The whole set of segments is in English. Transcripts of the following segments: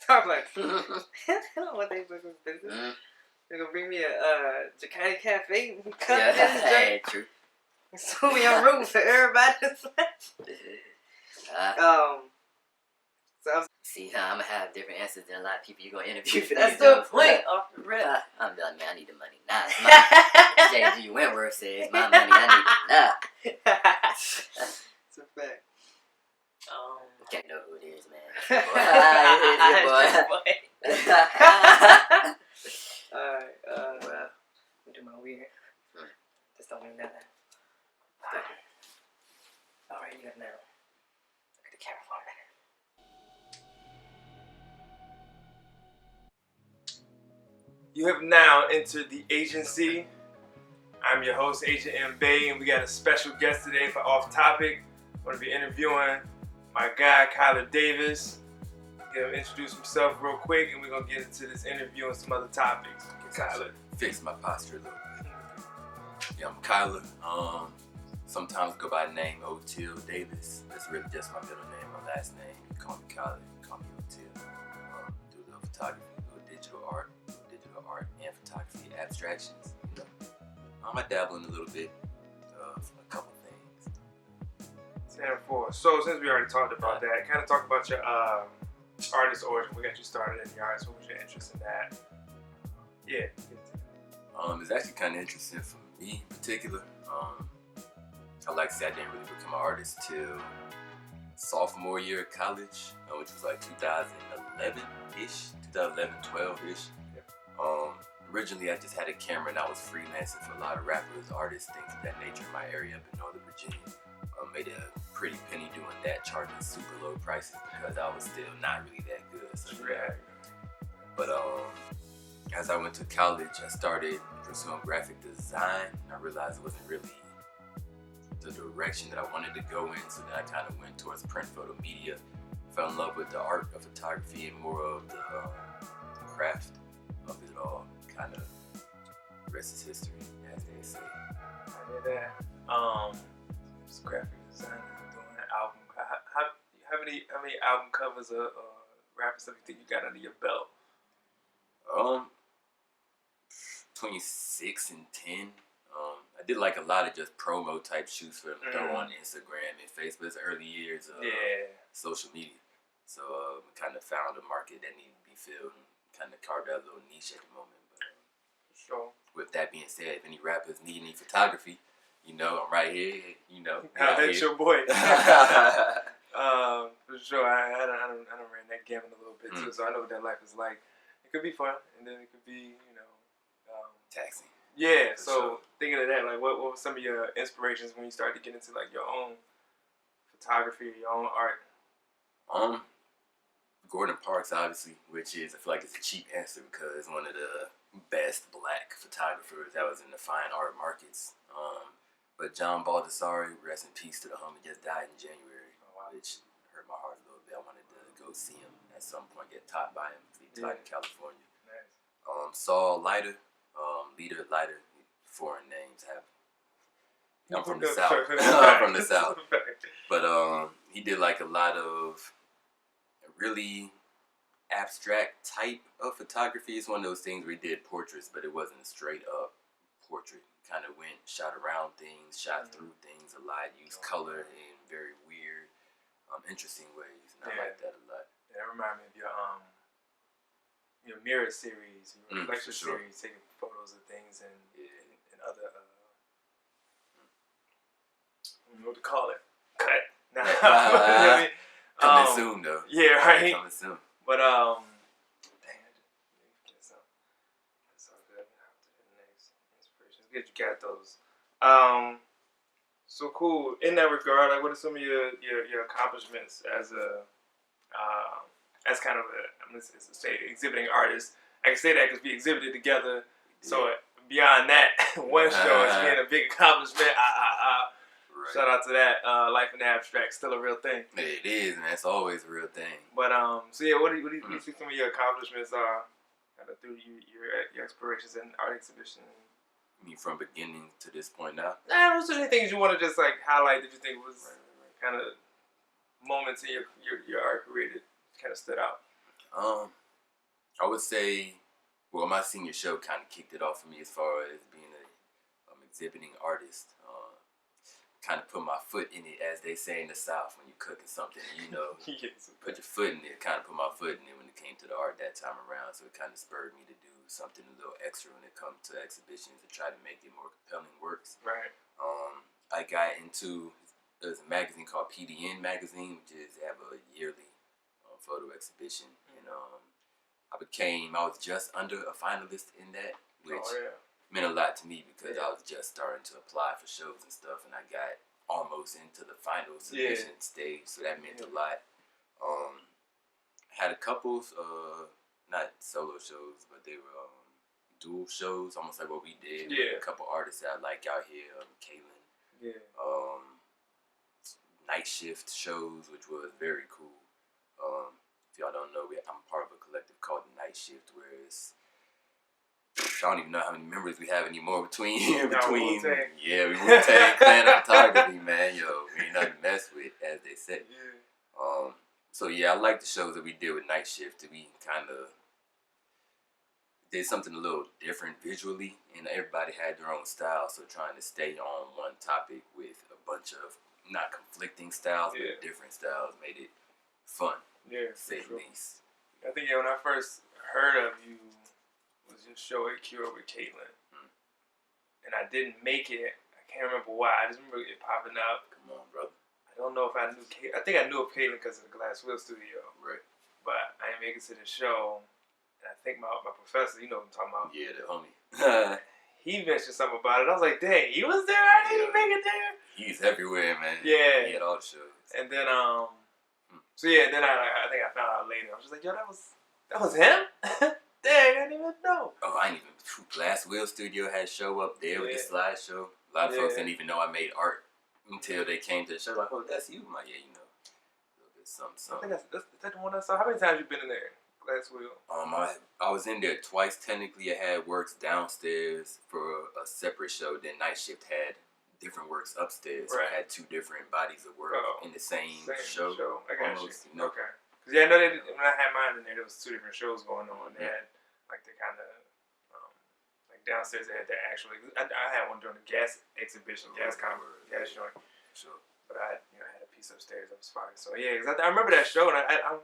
Talk like, I don't know what they fucking business. They're gonna bring me a Jakarta Cafe and cut this drink. True. So we on room for everybody. So I was, see, I'm gonna have different answers than a lot of people you're gonna interview for that's these. the point off the rip. I'm done, man. I need the money now. Nah, JG Wentworth says my money. I need it now. It's a fact. Can't know who it is, man. Alright, well, I'm do my weird. Just don't mean nothing. Alright, you got now. Look at the camera for a minute. You have now entered the agency. I'm your host, Agent MBEY, and we got a special guest today for Off Topic. I'm going to be interviewing my guy, Kyler Davis. Get him introduce himself real quick, and we're going to get into this interview and some other topics. Kyler. Fix my posture a little bit. Yeah, I'm Kyler. Sometimes go by the name O'Teal Davis. That's really just my middle name, my last name. You call me Kyler, you call me O'Teal. Do a little photography, a little digital art and photography, abstractions. You know, I dabble in a little bit from a couple things. 10-4. So since we already talked about that, kind of talk about your artist origin. We got you started in the arts. What was your interest in that? Yeah. It's actually kind of interesting for me in particular. I like to say I didn't really become an artist till sophomore year of college, which was like 2011-ish, 2011-12-ish. Originally I just had a camera and I was freelancing for a lot of rappers, artists, things of that nature in my area up in Northern Virginia. Made a pretty penny doing that, charging super low prices because I was still not really that good. So, but as I went to college, I started pursuing graphic design. I realized it wasn't really the direction that I wanted to go in, so then I kind of went towards print photo media. Fell in love with the art of photography and more of the craft of it all. Kind of rest is history, as they say. I hear that. Just graphic design, doing an album. How many album covers or rappers stuff you think you got under your belt? Between 6 and 10. I did like a lot of just promo type shoots for them to throw on Instagram and Facebook. It's early years of social media. So we kind of found a market that needed to be filled and kind of carved out a little niche at the moment. But sure. With that being said, if any rappers need any photography, you know, I'm right here, you know. That's your boy. For sure. I done ran that gamut a little bit too, so I know what that life is like. It could be fun, and then it could be, you know, taxing. Yeah. For so sure. Thinking of that, like, what were some of your inspirations when you started to get into like your own photography or your own art? Gordon Parks, obviously, which is, I feel like it's a cheap answer because one of the best black photographers that was in the fine art markets. But John Baldessari, rest in peace to the homie, just died in January, which hurt my heart a little bit. I wanted to go see him at some point, get taught by him. He taught in California. Nice. Saul Leiter, Leader Leiter, foreign names have. I'm from the South. I'm from the South. But he did like a lot of really abstract type of photography. It's one of those things where he did portraits, but it wasn't a straight up portrait. Kind of went, shot around things, shot through things a lot, used color in very weird, interesting ways. And I like that a lot. Yeah, that reminds me of your mirror series, your lecture series, taking photos of things and other, I don't know what to call it. Cut. Nah. Coming soon though. Yeah, right. Coming soon. But dang, that's all good. Next inspirations. Good, you got those. So cool. In that regard, like, what are some of your accomplishments as a as kind of a, I'm gonna say exhibiting artist? I can say that because we exhibited together. So beyond that, one show has been a big accomplishment. Right. Shout out to that. Life in the Abstract, still a real thing. It is, man. It's always a real thing. But so yeah, what do you think some of your accomplishments are kind of through your explorations in art exhibition? You mean from beginning to this point now? Nah, those are the things you want to just like highlight that you think was kind of moments in your art career that kind of stood out. I would say, well, my senior show kind of kicked it off for me as far as being a exhibiting artist. Kind of put my foot in it, as they say in the South, when you're cooking something, you know, Yes. put your foot in it. Kind of put my foot in it when it came to the art that time around. So it kind of spurred me to do something a little extra when it comes to exhibitions and try to make it more compelling works. Right. I got into, there's a magazine called PDN Magazine, which is have a yearly photo exhibition, and I was just under a finalist in that, which meant a lot to me because I was just starting to apply for shows and stuff, and I got almost into the final submission stage, so that meant a lot. Had a couple, not solo shows, but they were dual shows, almost like what we did with a couple artists that I like out here, Kaylin. Yeah. Night shift shows, which was very cool. If y'all don't know, I'm part of a collective called the Night Shift, where it's, I don't even know how many members we have anymore between we Wu-Tang clan of photography, man. Yo, we ain't nothing to mess with, as they say. Yeah. So yeah, I like the shows that we did with Night Shift. We kind of did something a little different visually, and everybody had their own style. So trying to stay on one topic with a bunch of not conflicting styles, but different styles made it fun. Yeah, to say the least. I think when I first heard of you was your show at Cure with Caitlin, and I didn't make it. I can't remember why. I just remember it popping up. Come on, brother. I don't know if I knew Caitlin. I think I knew of Caitlin because of the Glass Wheel Studio. Right. But I didn't make it to the show, and I think my professor, you know what I'm talking about. Yeah, the homie. He mentioned something about it. I was like, dang, he was there? I didn't make it there? He's everywhere, man. Yeah. He had all the shows. And then, so yeah, then I think I found out later. I was just like, yo, that was him? Dang, I didn't even know. Oh, I didn't even. Glass Wheel Studio had a show up there with the slideshow. A lot of folks didn't even know I made art until they came to the show. Like, oh, that's you. I'm like, yeah, you know, a little bit something. I think that's the one I saw. How many times you been in there? Glass Wheel. I was in there twice. Technically, I had works downstairs for a separate show. Then Night Shift had different works upstairs. So I had two different bodies of work in the same show. I got almost, you. Okay. Because yeah, I know when I had mine in there was two different shows going on. They had like the kind of like downstairs. They had the actual. I had one during the gas exhibition, gas joint. Sure. But I had a piece upstairs. That was fine. So yeah, because I remember that show, and I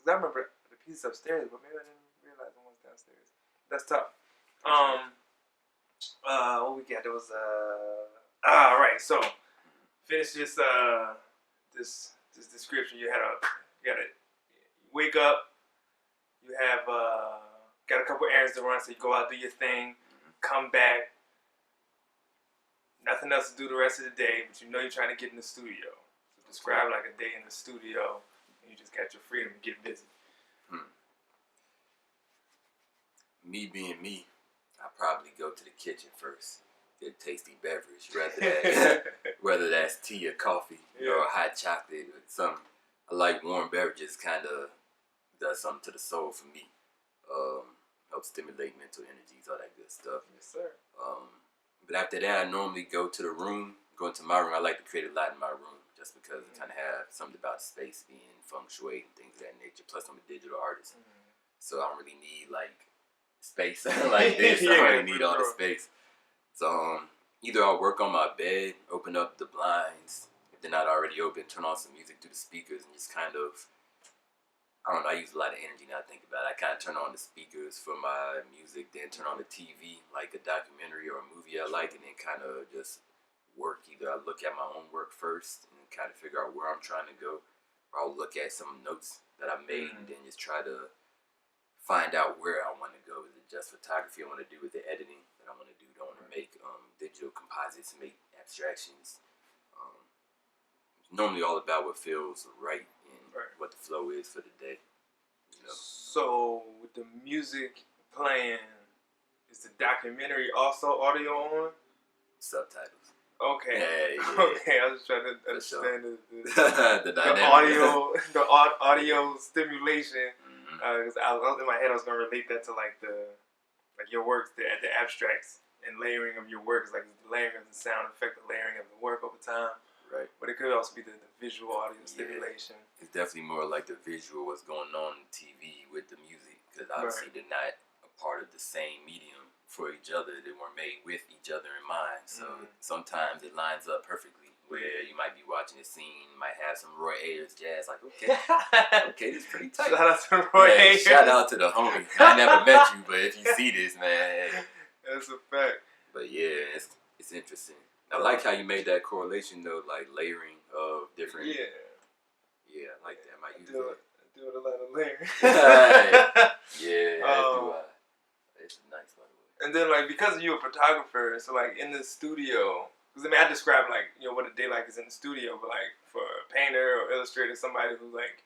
remember the piece upstairs, but maybe I didn't realize the ones downstairs. That's tough. What we got? There was all right. So finish this this description. You gotta wake up. You have got a couple errands to run, so you go out, do your thing, come back. Nothing else to do the rest of the day, but you know you're trying to get in the studio. So describe like a day in the studio, and you just got your freedom to get busy. Me being me, I probably go to the kitchen first, get a tasty beverage, whether that's tea or coffee or hot chocolate or something. I like warm beverages. Kind of does something to the soul for me. Helps stimulate mental energies, all that good stuff. Yes, sir. But after that, I normally go to the room. Go into my room. I like to create a lot in my room just because I kind of have something about the space being feng shui and things of that nature. Plus, I'm a digital artist, so I don't really need like space like this. I don't really need all the space. So either I'll work on my bed, open up the blinds, if they're not already open, turn on some music through the speakers, and just kind of, I don't know, I use a lot of energy now I think about it. I kind of turn on the speakers for my music, then turn on the TV, like a documentary or a movie I like, and then kind of just work. Either I look at my own work first and kind of figure out where I'm trying to go, or I'll look at some notes that I made and then just try to find out where I want to go. Is it just photography I want to do with the editing that I want to do? Do I want to make digital composites, make abstractions? It's normally all about what feels right and what the flow is for the day. You know? So with the music playing, is the documentary also audio on? Subtitles. Okay. Yeah. Okay, I was trying to understand the audio stimulation. Because in my head, I was gonna relate that to like your works, the abstracts and layering of your work. It's like the layering of the sound effect, the layering of the work over time. Right. But it could also be the visual audio stimulation. It's definitely more like the visual, what's going on TV with the music, because obviously they're not a part of the same medium for each other. They weren't made with each other in mind. So sometimes it lines up perfectly. Where you might be watching a scene, might have some Roy Ayers jazz, like okay, this is pretty tight. Shout out to Roy Ayers. Shout out to the homie. I never met you, but if you see this, man, that's a fact. But yeah, it's interesting. I like how you made that correlation though, like layering of different. Yeah, I like that. I might use that. I do it a lot of layering. Yeah, it's nice by the way. And then like because you're a photographer, so like in the studio. Because I mean, I describe like what a day like is in the studio, but like for a painter or illustrator, somebody who like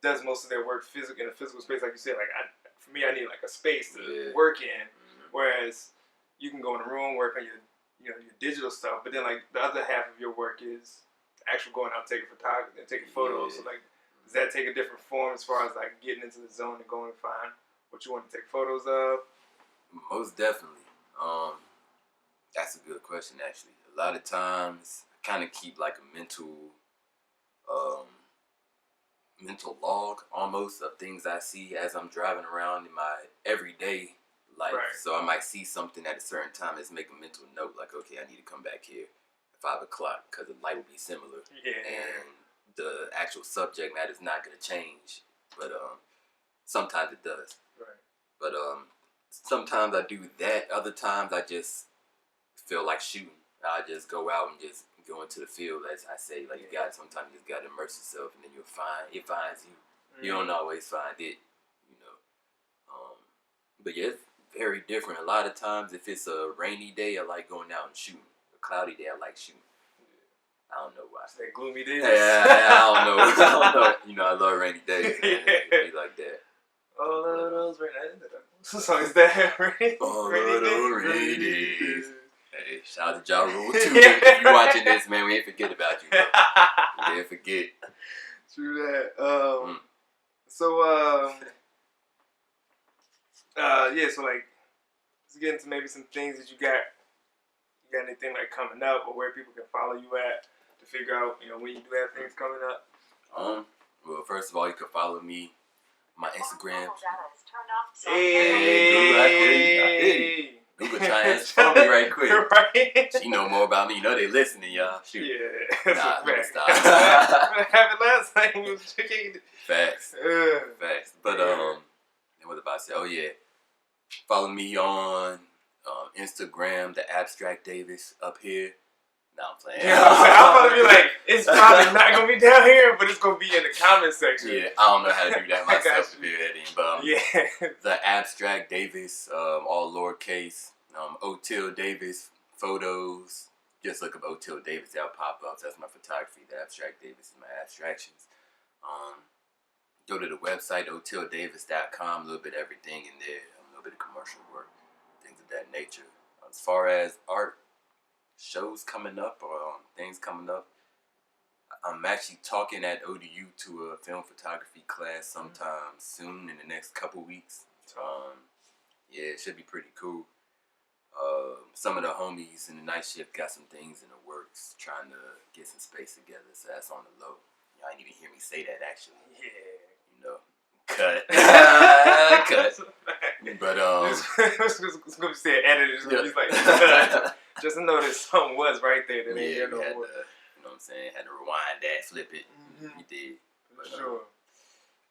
does most of their work in a physical space, like you said, like for me, I need like a space to work in. Whereas you can go in a room, work on your your digital stuff, but then like the other half of your work is actual going out taking photography and taking photos. So like, does that take a different form as far as like getting into the zone and going and find what you want to take photos of? Most definitely. That's a good question actually. A lot of times, I kind of keep like a mental log almost of things I see as I'm driving around in my everyday life. So I might see something at a certain time. Let's make a mental note, like, okay, I need to come back here at 5 o'clock because the light will be similar, and the actual subject matter is not going to change. But sometimes it does. But sometimes I do that. Other times I just feel like shooting. I just go out and just go into the field, as I say. Like sometimes you just got to immerse yourself, and then you'll find it finds you. You don't always find it, But yeah, it's very different. A lot of times, if it's a rainy day, I like going out and shooting. A cloudy day, I like shooting. I don't know why. It's that gloomy day. I don't know. I love rainy days. Man. It be like that. All of those rainy days. What song is that? All of those rainy days. Hey, shout out to Ja Rule too. If you watching this, man, we ain't forget about you. Bro. We ain't forget. True that. So so like, let's get into maybe some things that you got. You got anything like coming up, or where people can follow you at to figure out, when you do have things coming up? Well, first of all, you can follow me, my Instagram. Hey. Google trying to follow me right quick. Right. She know more about me. They listening, y'all. Shoot. Yeah. Nah, let me stop. Happened last time. You was checking. Facts. Facts. But what was I about to say? Oh yeah. Follow me on Instagram, the Abstract Davis up here. No, I'm playing. Yeah, I'm about to be like, it's probably not gonna be down here, but it's gonna be in the comment section. Yeah, I don't know how to do that myself to be ready, but the Abstract Davis, all lowercase, Otil Davis photos. Just look up Otil Davis, that'll pop up. That's my photography. The Abstract Davis is my abstractions. Go to the website otildavis.com. A little bit of everything in there. A little bit of commercial work, things of that nature. As far as art shows coming up or things coming up, I'm actually talking at ODU to a film photography class sometime soon in the next couple weeks. It should be pretty cool. Some of the homies in the night shift got some things in the works, trying to get some space together, so that's on the low. Y'all didn't even hear me say that actually. Cut. Cut. But it's gonna say editor. He's like, just to know that something was right there that ain't there no more. You know what I'm saying? Had to rewind that, flip it. You did. But, sure.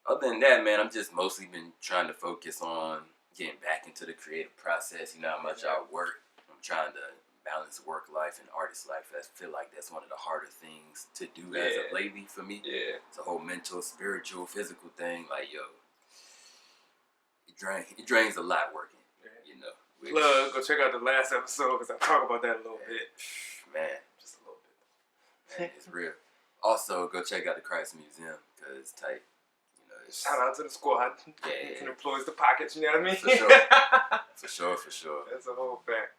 Other than that, man, I'm just mostly been trying to focus on getting back into the creative process. You know how much I work. I'm trying to balance work life and artist life. I feel like that's one of the harder things to do as of lately for me. It's a whole mental, spiritual, physical thing. Like, it drains a lot working. Plug, go check out the last episode because I talk about that a little bit. Man, just a little bit. Man, it's real. Also, go check out the Christ Museum because it's tight. Shout out to the squad. You can employ the pockets, you know what I mean? For sure. For sure. That's a whole fact.